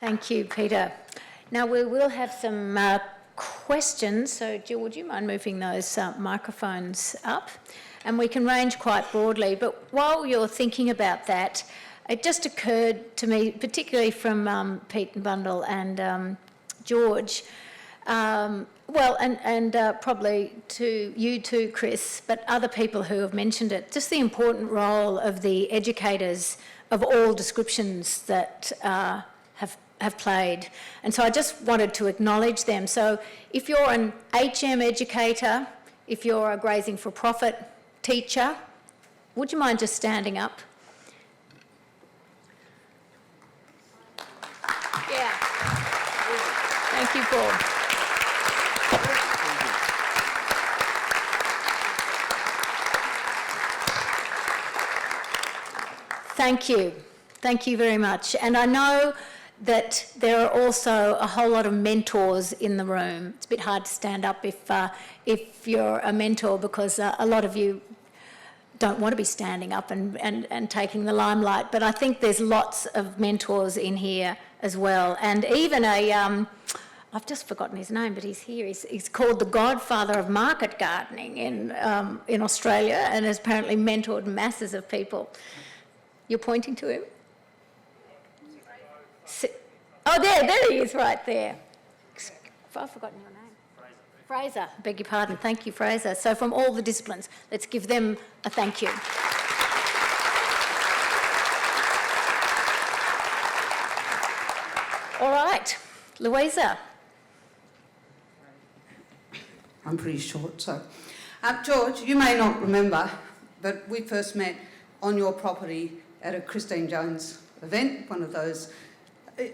Thank you, Peter. Now we will have some questions, so Jill, would you mind moving those microphones up? And we can range quite broadly, but while you're thinking about that, it just occurred to me, particularly from Pete and Bundle and George, probably to you too, Chris, but other people who have mentioned it, just the important role of the educators of all descriptions that have played. And so I just wanted to acknowledge them. So if you're an HM educator, if you're a grazing for profit teacher, would you mind just standing up? Yeah. Thank you, Paul. Thank you. Thank you very much. And I know that there are also a whole lot of mentors in the room. It's a bit hard to stand up if you're a mentor, because a lot of you don't want to be standing up and taking the limelight, but I think there's lots of mentors in here as well. And even I've just forgotten his name, but he's here. He's called the godfather of market gardening in Australia, and has apparently mentored masses of people. You're pointing to him? Oh, there he is, right there. I've forgotten your name. Fraser, beg your pardon. Thank you, Fraser. So from all the disciplines, let's give them a thank you. All right, Louisa. I'm pretty short, so. George, you may not remember, but we first met on your property at a Christine Jones event, one of those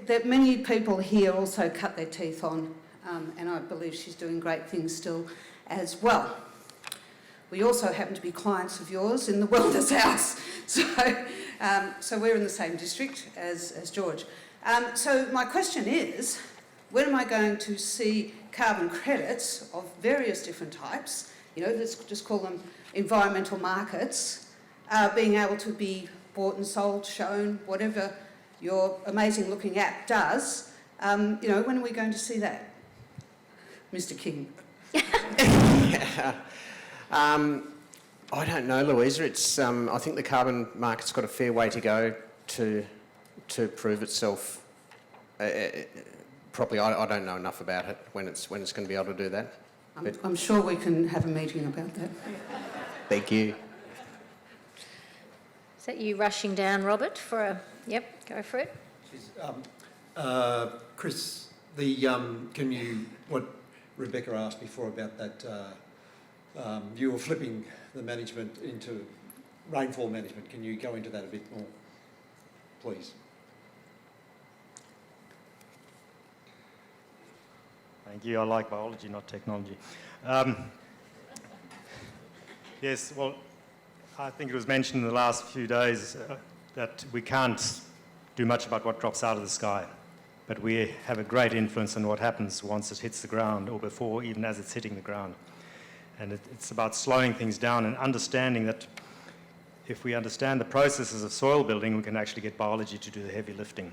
that many people here also cut their teeth on, and I believe she's doing great things still as well. We also happen to be clients of yours in the Wellness House, so we're in the same district as George. So my question is, when am I going to see carbon credits of various different types, let's just call them environmental markets, being able to be bought and sold, shown, whatever your amazing looking app does, when are we going to see that? Mr. King. Yeah. I don't know, Louisa. It's I think the carbon market's got a fair way to go to prove itself properly. I don't know enough about it when it's going to be able to do that. I'm sure we can have a meeting about that. Thank you. Is that you rushing down, Robert, for a... Yep, go for it. Chris, what Rebecca asked before about that, you were flipping the management into rainfall management. Can you go into that a bit more, please? Thank you. I like biology, not technology. Yes, well, I think it was mentioned in the last few days that we can't do much about what drops out of the sky, but we have a great influence on what happens once it hits the ground, or before, even as it's hitting the ground. And it's about slowing things down and understanding that if we understand the processes of soil building, we can actually get biology to do the heavy lifting.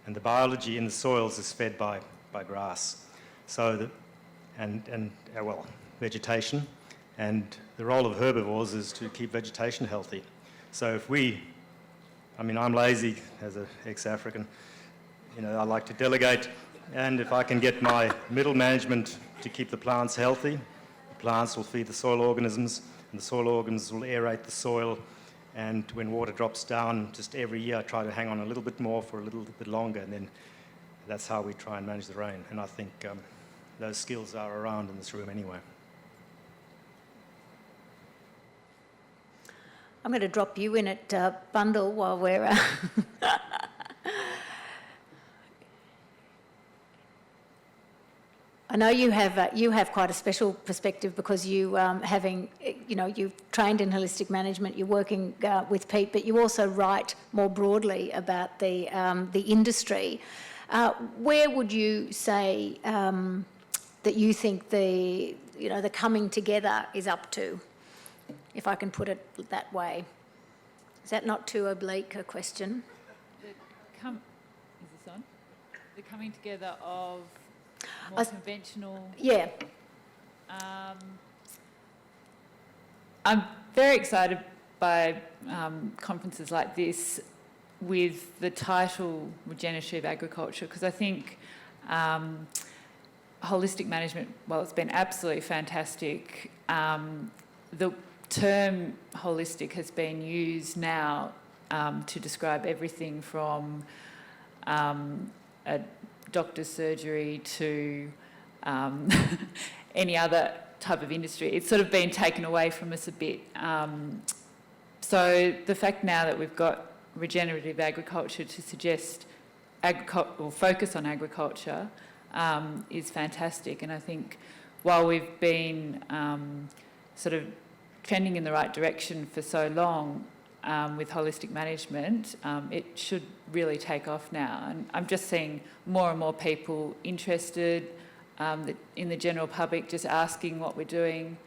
And the biology in the soils is fed by grass. So, vegetation. And the role of herbivores is to keep vegetation healthy. So I'm lazy as an ex-African, I like to delegate, and if I can get my middle management to keep the plants healthy, the plants will feed the soil organisms, and the soil organisms will aerate the soil, and when water drops down, just every year I try to hang on a little bit more for a little bit longer, and then that's how we try and manage the rain. And I think those skills are around in this room anyway. I'm going to drop you in at Bundle while we're... I know you have quite a special perspective because you you've trained in holistic management, you're working with Pete, but you also write more broadly about the industry. Where would you say that you think the coming together is up to, if I can put it that way? Is that not too oblique a question? Is this on? the coming together of more I- conventional. Yeah. I'm very excited by conferences like this with the title Regenerative Agriculture, because I think holistic management, while it's been absolutely fantastic, the term holistic has been used now to describe everything from a doctor's surgery to any other type of industry. It's sort of been taken away from us a bit. So the fact now that we've got regenerative agriculture to suggest or focus on agriculture is fantastic. And I think while we've been sort of trending in the right direction for so long with holistic management, it should really take off now. And I'm just seeing more and more people interested in the general public, just asking what we're doing.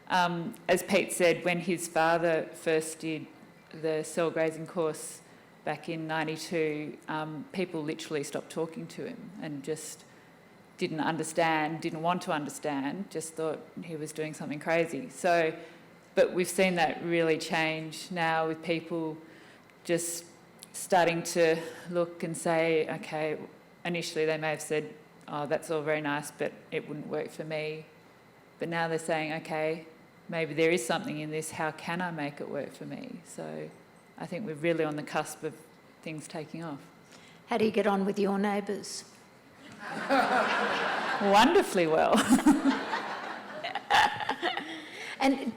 As Pete said, when his father first did the cell grazing course back in '92, people literally stopped talking to him and just didn't understand, didn't want to understand, just thought he was doing something crazy. So, but we've seen that really change now with people just starting to look and say, okay, initially they may have said, oh, that's all very nice, but it wouldn't work for me. But now they're saying, okay, maybe there is something in this, how can I make it work for me? So I think we're really on the cusp of things taking off. How do you get on with your neighbours? Wonderfully well. And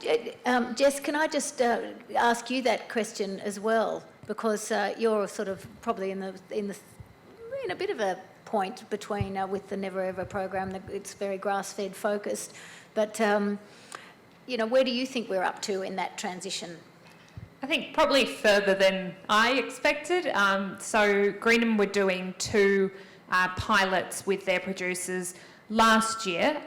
Jess, can I just ask you that question as well, because you're sort of probably in a bit of a point between with the Never Ever program. It's very grass-fed focused, but you know, where do you think we're up to in that transition? I think probably further than I expected. So Greenham were doing 2 pilots with their producers last year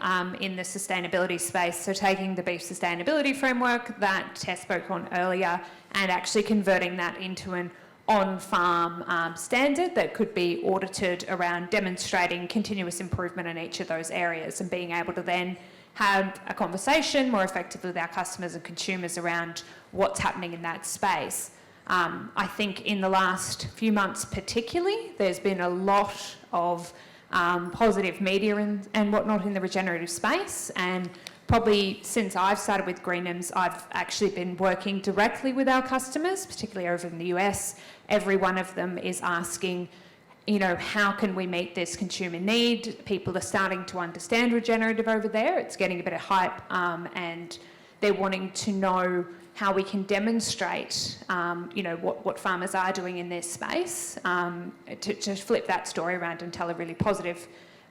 in the sustainability space, so taking the beef sustainability framework that Tess spoke on earlier and actually converting that into an on-farm standard that could be audited around demonstrating continuous improvement in each of those areas and being able to then have a conversation more effectively with our customers and consumers around what's happening in that space. I think in the last few months particularly, there's been a lot of positive media and whatnot in the regenerative space, and probably since I've started with Greenhams, I've actually been working directly with our customers, particularly over in the US. Every one of them is asking, you know, how can we meet this consumer need? People are starting to understand regenerative over there. It's getting a bit of hype, and they're wanting to know how we can demonstrate, you know, what farmers are doing in this space to flip that story around and tell a really positive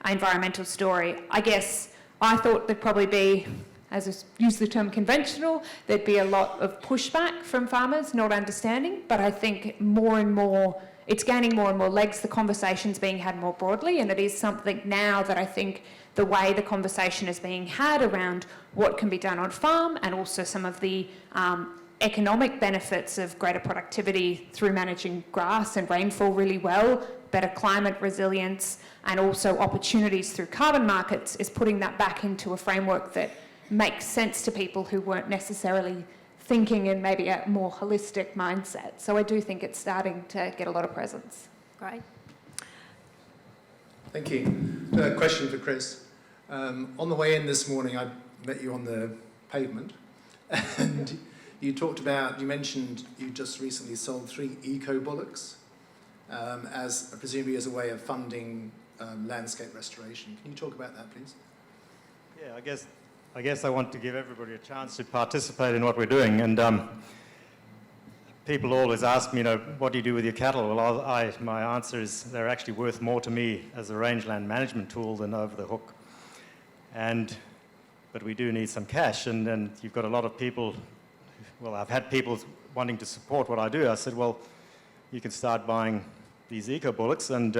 environmental story. I guess I thought there'd probably be, as I use the term conventional, there'd be a lot of pushback from farmers not understanding, but I think more and more, it's gaining more and more legs, the conversation's being had more broadly, and it is something now that I think the way the conversation is being had around what can be done on farm and also some of the economic benefits of greater productivity through managing grass and rainfall really well, better climate resilience, and also opportunities through carbon markets is putting that back into a framework that makes sense to people who weren't necessarily thinking in maybe a more holistic mindset. So I do think it's starting to get a lot of presence. Great. Thank you. A question for Chris. On the way in this morning, I met you on the pavement, and you mentioned you just recently sold 3 eco-bullocks, presumably as a way of funding landscape restoration. Can you talk about that, please? Yeah, I guess I want to give everybody a chance to participate in what we're doing. And people always ask me, you know, what do you do with your cattle? Well, my answer is they're actually worth more to me as a rangeland management tool than over the hook. But we do need some cash, and you've got a lot of people. Well, I've had people wanting to support what I do. I said, well, you can start buying these eco-bullocks, and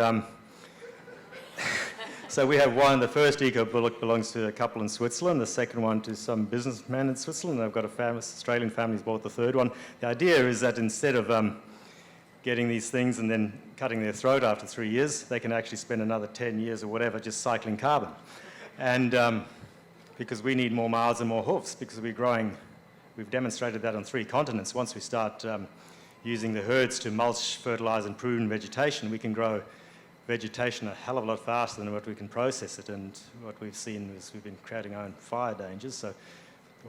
so we have one. The first eco-bullock belongs to a couple in Switzerland, the second one to some businessman in Switzerland, and I've got a Australian family who's bought the third one. The idea is that instead of getting these things and then cutting their throat after 3 years, they can actually spend another 10 years or whatever just cycling carbon. And because we need more mouths and more hoofs, because we're growing, we've demonstrated that on 3 continents. Once we start using the herds to mulch, fertilise and prune vegetation, we can grow vegetation a hell of a lot faster than what we can process it. And what we've seen is we've been creating our own fire dangers, or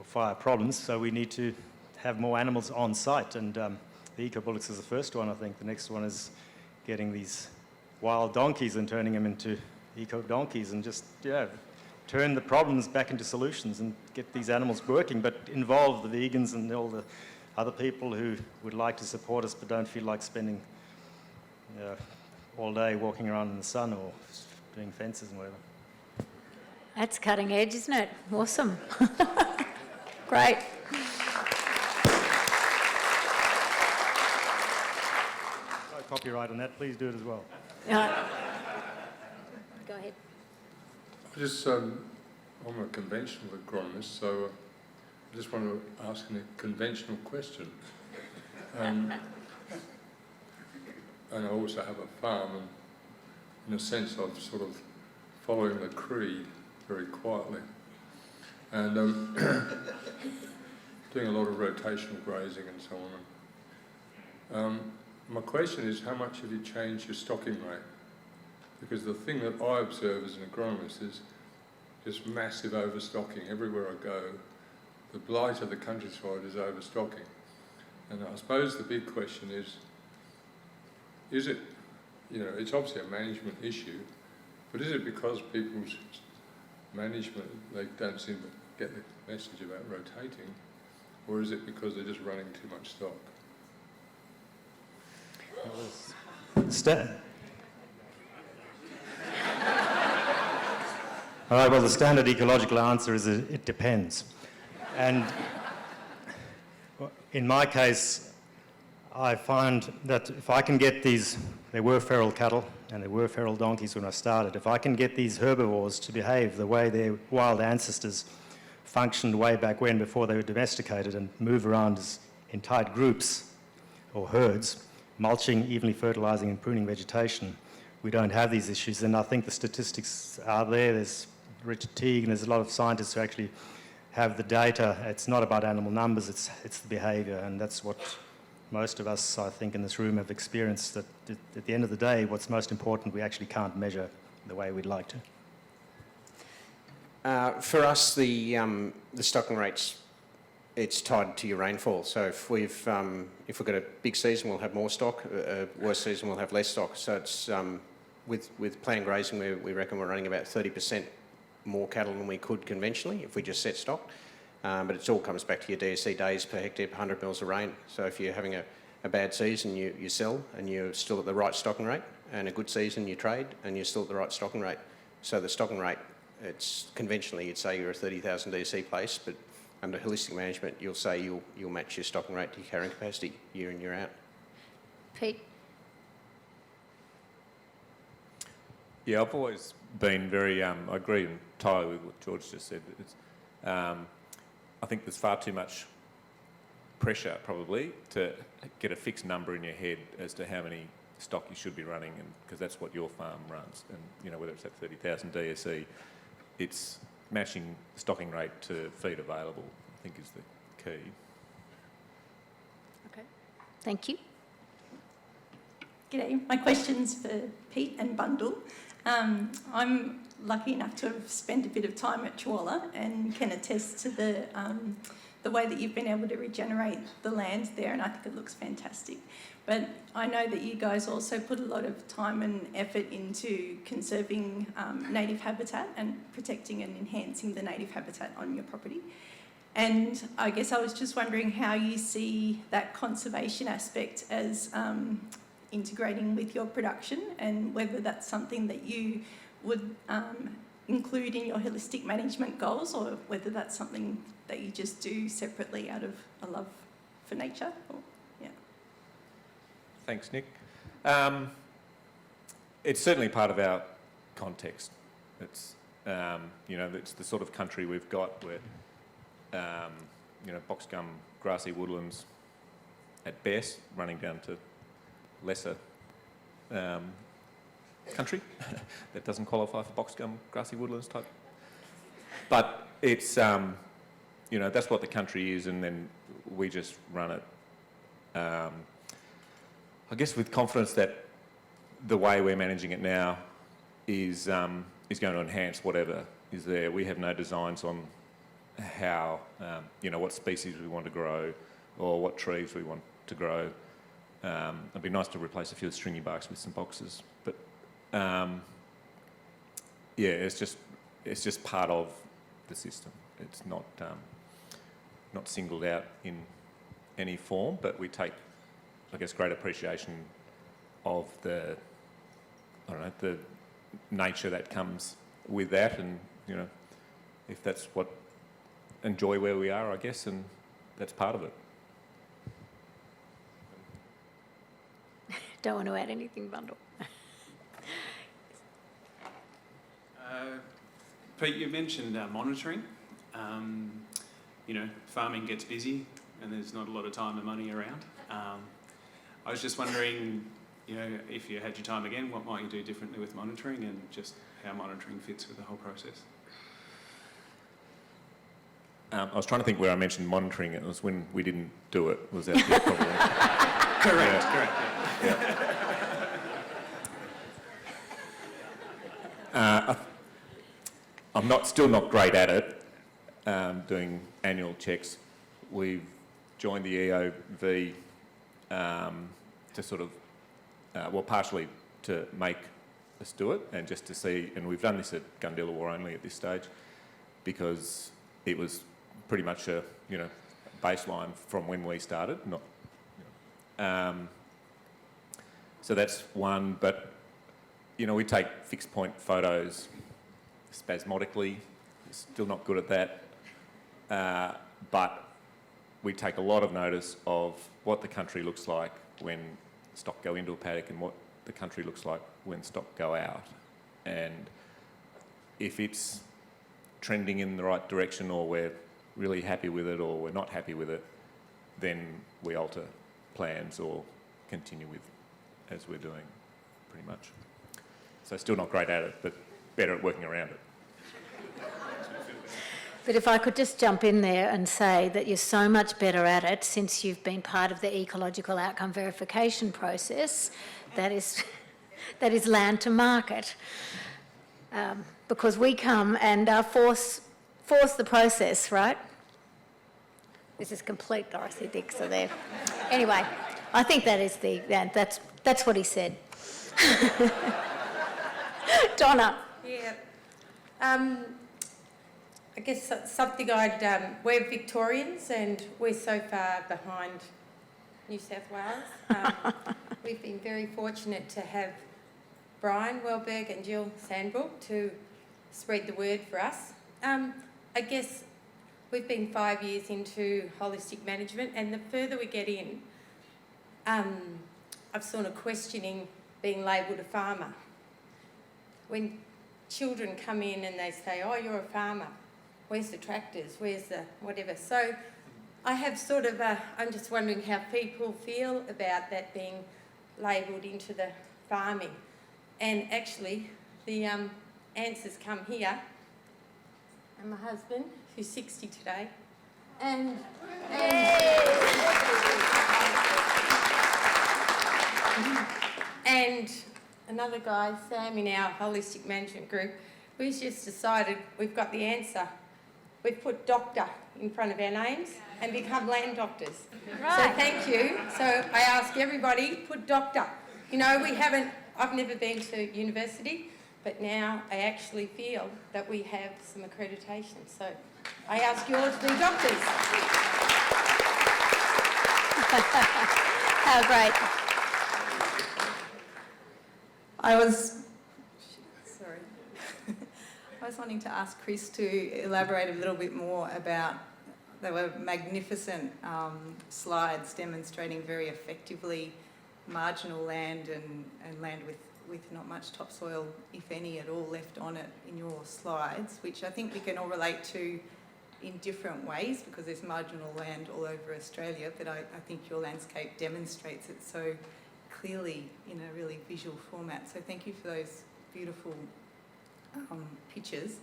fire problems, so we need to have more animals on site. And the eco-bullocks is the first one, I think. The next one is getting these wild donkeys and turning them into eco-donkeys and just, turn the problems back into solutions and get these animals working, but involve the vegans and all the other people who would like to support us but don't feel like spending all day walking around in the sun or doing fences and whatever. That's cutting edge, isn't it? Awesome. Great. No copyright on that, please do it as well. Go ahead. I'm a conventional agronomist, so I just want to ask a conventional question. And I also have a farm, and in a sense I'm sort of following the creed very quietly. And doing a lot of rotational grazing and so on. My question is, how much have you changed your stocking rate? Because the thing that I observe as an agronomist is just massive overstocking everywhere I go. The blight of the countryside is overstocking. And I suppose the big question is it, it's obviously a management issue, but is it because people's management, they don't seem to get the message about rotating, or is it because they're just running too much stock? All right, well, the standard ecological answer is it depends. And in my case, I find that if I can get these, there were feral cattle and there were feral donkeys when I started, if I can get these herbivores to behave the way their wild ancestors functioned way back when before they were domesticated and move around in tight groups or herds, mulching, evenly fertilising and pruning vegetation, we don't have these issues. And I think the statistics are there. There's Richard Teague and there's a lot of scientists who actually have the data. It's not about animal numbers, it's the behaviour, and that's what most of us, I think, in this room have experienced, that at the end of the day, what's most important we actually can't measure the way we'd like to. For us, the stocking rates, it's tied to your rainfall. So if we've got a big season, we'll have more stock. A worse season, we'll have less stock. So it's with planned grazing, we reckon we're running about 30% more cattle than we could conventionally if we just set stock. But it all comes back to your DSC days per hectare per 100 mils of rain. So if you're having a bad season, you sell and you're still at the right stocking rate, and a good season you trade and you're still at the right stocking rate. So the stocking rate, it's conventionally you'd say you're a 30,000 DSC place, but under holistic management you'll say you'll match your stocking rate to your carrying capacity year in, year out. Pete? Yeah, I've always been very, I agree entirely with what George just said. I think there's far too much pressure probably to get a fixed number in your head as to how many stock you should be running, and because that's what your farm runs. And whether it's at 30,000 DSE, it's matching the stocking rate to feed available, I think, is the key. Okay, thank you. G'day, my question's for Pete and Bundle. I'm lucky enough to have spent a bit of time at Chwalla and can attest to the way that you've been able to regenerate the land there, and I think it looks fantastic. But I know that you guys also put a lot of time and effort into conserving native habitat and protecting and enhancing the native habitat on your property. And I guess I was just wondering how you see that conservation aspect as integrating with your production, and whether that's something that you would include in your holistic management goals, or whether that's something that you just do separately out of a love for nature. Thanks, Nick. It's certainly part of our context. It's it's the sort of country we've got where box gum, grassy woodlands at best, running down to lesser country that doesn't qualify for box gum, grassy woodlands type. But it's, you know, that's what the country is, and then we just run it, I guess with confidence that the way we're managing it now is going to enhance whatever is there. We have no designs on how, you know, what species we want to grow or what trees we want to grow. It'd be nice to replace a few of the stringy barks with some boxes, but yeah, it's just part of the system. It's not singled out in any form, but we take, I guess, great appreciation of the, I don't know, the nature that comes with that, and you know, if that's what, enjoy where we are, I guess, and that's part of it. Don't want to add anything, Bundle. Pete, you mentioned monitoring. You know, farming gets busy and there's not a lot of time and money around. I was just wondering, you know, if you had your time again, what might you do differently with monitoring, and just how monitoring fits with the whole process? I was trying to think where I mentioned monitoring. It was when we didn't do it. Was that the problem? Correct, yeah. correct. Yeah. I'm still not great at it, doing annual checks. We've joined the EOV to sort of, well, partially to make us do it, and just to see, and we've done this at Gundilla only at this stage, because it was pretty much a, you know, baseline from when we started. Not, you know. So that's one, but you know, we take fixed point photos spasmodically. Still not good at that, but we take a lot of notice of what the country looks like when stock go into a paddock and what the country looks like when stock go out. And if it's trending in the right direction, or we're really happy with it, or we're not happy with it, then we alter plans or continue with as we're doing, pretty much. So still not great at it, but better at working around it. But if I could just jump in there and say that you're so much better at it since you've been part of the ecological outcome verification process, that is land to market. Because we come and force the process, right? This is complete Dorothy Dixer there. Anyway, I think that is that's what he said. Donna. Yeah. I guess something we're Victorians and we're so far behind New South Wales. We've been very fortunate to have Brian Wellberg and Jill Sandbrook to spread the word for us. I guess we've been 5 years into holistic management, and the further we get in, I'm sort of questioning being labelled a farmer. When children come in and they say, oh, you're a farmer, where's the tractors, where's the whatever? So I have sort of I'm just wondering how people feel about that being labelled into the farming. And actually, the answers come here. And my husband, who's 60 today, and another guy, Sam, in our holistic management group, who's just decided we've got the answer. We've put doctor in front of our names and become land doctors. Right. So thank you. So I ask everybody, put doctor. You know, I've never been to university, but now I actually feel that we have some accreditation. So I ask you all to be doctors. How great. I was wanting to ask Chris to elaborate a little bit more about, they were magnificent slides demonstrating very effectively marginal land and land with not much topsoil, if any at all, left on it in your slides, which I think we can all relate to in different ways because there's marginal land all over Australia, but I think your landscape demonstrates it so clearly in a really visual format. So thank you for those beautiful pictures.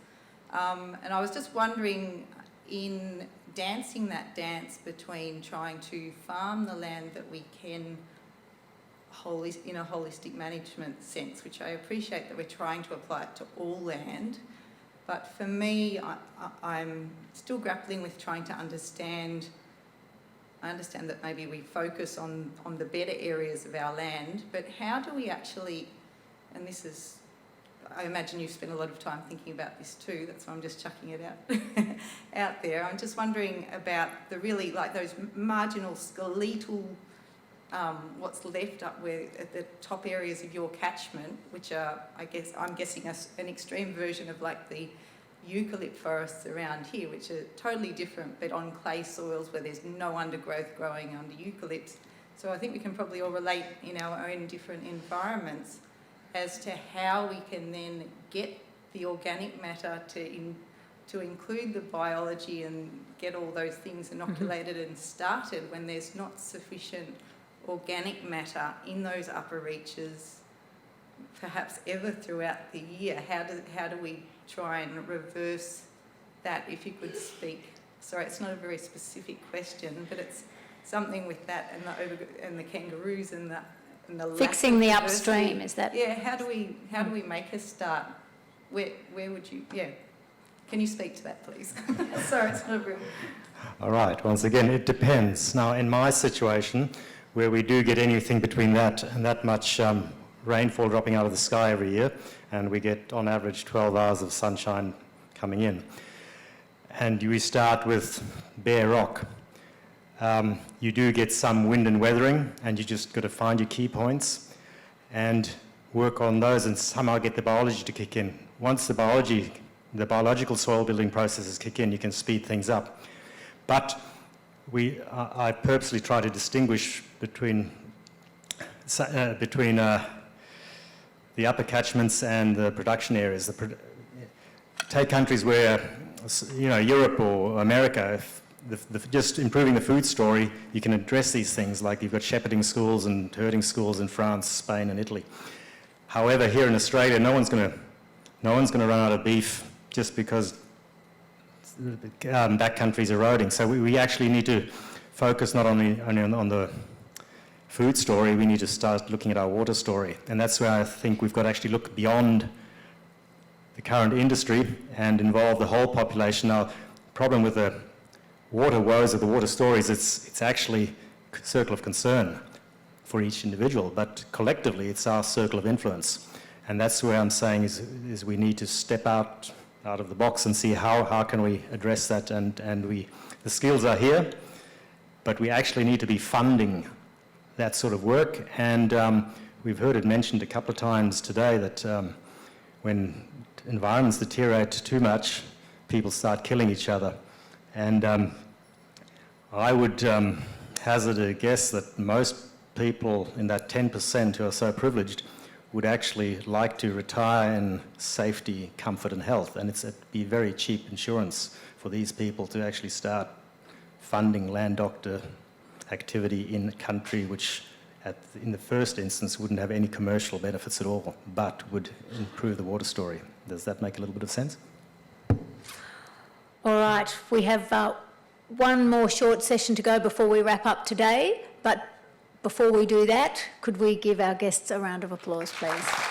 And I was just wondering, in dancing that dance between trying to farm the land that we can in a holistic management sense, which I appreciate that we're trying to apply it to all land, but for me, I'm still grappling with trying to understand. I understand that maybe we focus on the better areas of our land, but how do we actually, and this is, I imagine you've spent a lot of time thinking about this too, that's why I'm just chucking it out there. I'm just wondering about the really, like those marginal skeletal, what's left up where at the top areas of your catchment, which are, I'm guessing an extreme version of like the eucalypt forests around here, which are totally different, but on clay soils where there's no undergrowth growing under eucalypts. So I think we can probably all relate in our own different environments as to how we can then get the organic matter to include the biology and get all those things inoculated and started when there's not sufficient organic matter in those upper reaches, perhaps ever throughout the year. How do we try and reverse that, if you could speak? Sorry, it's not a very specific question, but it's something with that and the kangaroos and the Fixing the lack of upstream, diversity. is that? Yeah, how do we make a start? Where would you, can you speak to that, please? Sorry, it's not a very... All right, once again, it depends. Now, in my situation, where we do get anything between that and that much rainfall dropping out of the sky every year, and we get on average 12 hours of sunshine coming in. And we start with bare rock. You do get some wind and weathering, and you just got to find your key points and work on those and somehow get the biology to kick in. Once the biological soil building processes kick in, you can speed things up. But I purposely try to distinguish between the upper catchments and the production areas. Take countries where, Europe or America, if just improving the food story, you can address these things, like you've got shepherding schools and herding schools in France, Spain and Italy. However, here in Australia, no one's going to run out of beef just because that country's eroding. So we actually need to focus not only on the food story, we need to start looking at our water story. And that's where I think we've got to actually look beyond the current industry and involve the whole population. Now, the problem with the water woes or the water stories, it's actually a circle of concern for each individual, but collectively it's our circle of influence. And that's where I'm saying is we need to step out of the box and see how can we address that. And the skills are here, but we actually need to be funding that sort of work. And we've heard it mentioned a couple of times today that when environments deteriorate too much, people start killing each other. And I would hazard a guess that most people in that 10% who are so privileged would actually like to retire in safety, comfort and health. And it'd be very cheap insurance for these people to actually start funding land doctor activity in a country which in the first instance wouldn't have any commercial benefits at all, but would improve the water story. Does that make a little bit of sense? All right, we have one more short session to go before we wrap up today, but before we do that, could we give our guests a round of applause, please?